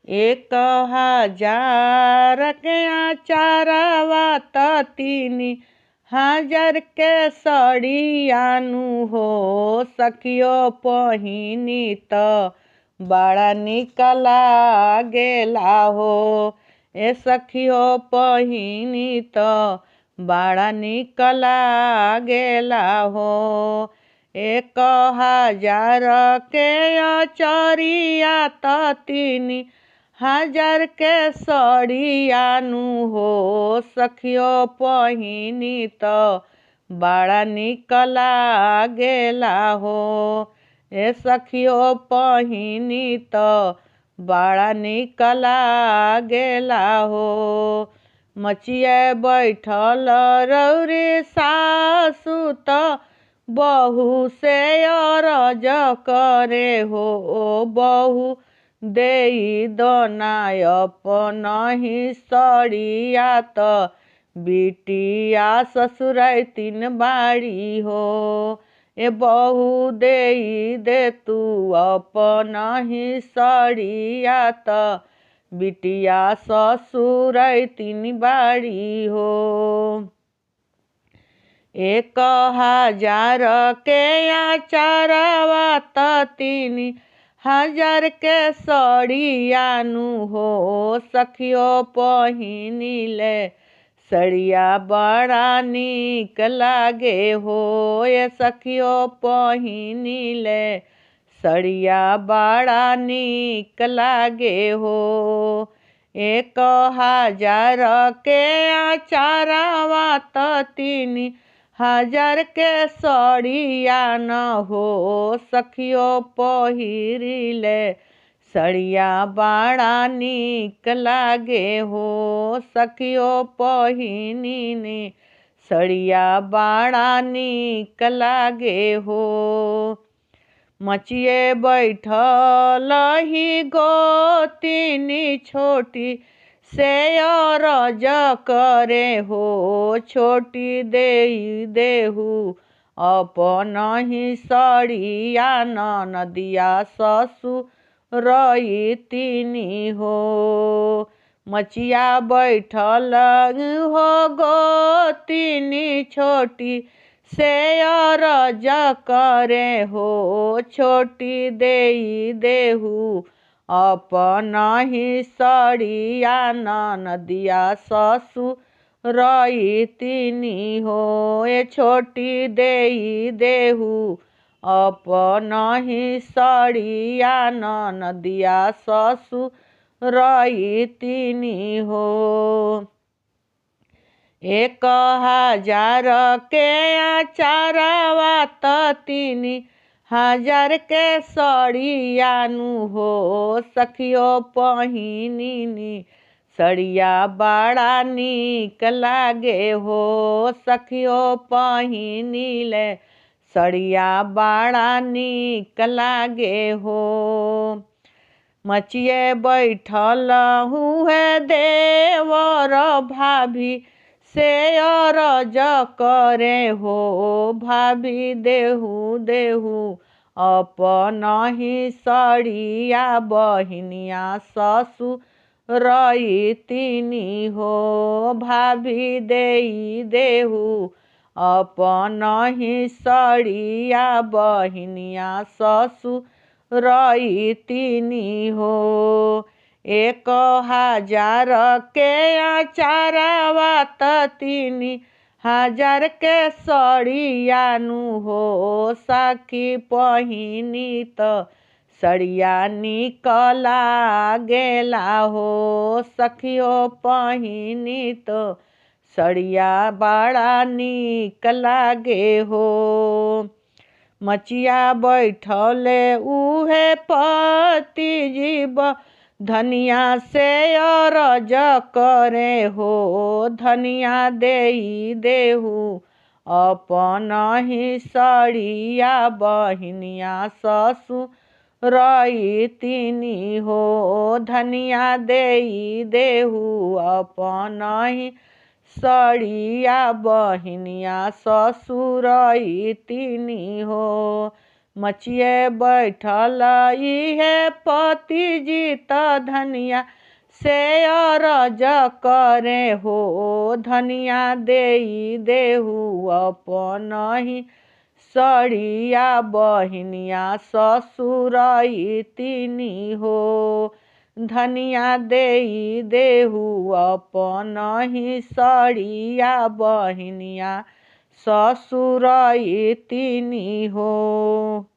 1000 के आचारवा त 3000 के सड़ियानु हो सखियो पहिनी त बड़ा निक लागेला हो। ए सखियो पहिनी त बड़ा निक लागेला हो। 1000 के अचरिया त 3000 के सड़ियानु हो सखियो पहिनी त बड़ा निक लागेला हो। ए सखियो पहिनी त बड़ा निक लागेला हो। मचिए बैठल रौरी सासु त बहू से अरज करे हो। बहू देई दोना अपनहि सड़िया त बिटिया ससुरैतिन बाड़ी हो। ए बहू देई दे तू अपनहि सड़िया त बिटिया ससुरैतिन बाड़ी हो। 1000 के आचारवा त 3000 के सड़ियानु हो सखियो पहिनी ले सड़िया बड़ा निक लागे हो। ए सखियो पहिनी ले सड़िया बड़ा निक लागे हो। 1000 के आचारवा त 3000 के सड़िया न हो सखियो पहिरिले सड़िया बड़ा निक लागे हो। सखियो पहिनी सड़िया बड़ा निक लागे हो। मचिए बैठल ही गोतिनी छोटी से अरज करे हो। छोटी देई देहु अपनहि सड़िया ननदिया ससुरैतिनी हो। मचिया बैठल हो गोतिनी छोटी से अरज करे हो। छोटी देई देहु अपनहि सड़िया ननदिया ससुरैतिनी हो। ए छोटी देई देहु अपनहि सड़िया ननदिया ससुरैतिनी हो। 1000 के आचारवा त 3000 के सड़ियानु हो सखियो पहिनी सड़िया बड़ा निक लागे हो। सखियो पहिनी ले सड़िया बड़ा निक लागे हो। मचिए बैठल हुए देवर भाभी से अरज करे हो। भाभी देहु देहु अपनहि सड़िया बहिनिया ससुरैतिनी हो। भाभी देई देहु अपनहि सड़िया बहिनिया ससुरैतिनी हो। 1000 के आचारवा त 3000 के सड़ियानु हो सखी पहिनी त सड़िया निक लागेला हो। सखियो पहिनी त सड़िया बड़ा निक लागे हो। मचिया बैठले उहे पति जीव धनिया से अरज करे हो। धनिया देई देहु अपनहि सड़िया बहिनिया ससुरैतिनी हो। धनिया देई देहु अपनहि सड़िया बहिनिया ससुरैतिनी हो। मचिए बैठल इहे पति जीत धनिया से अरज करे हो धनिया देई देहु अपनहि सड़िया बहिनिया ससुर तिनी हो धनिया देई देहु अपनहि सड़िया बहिनिया ससुर तिनी हो।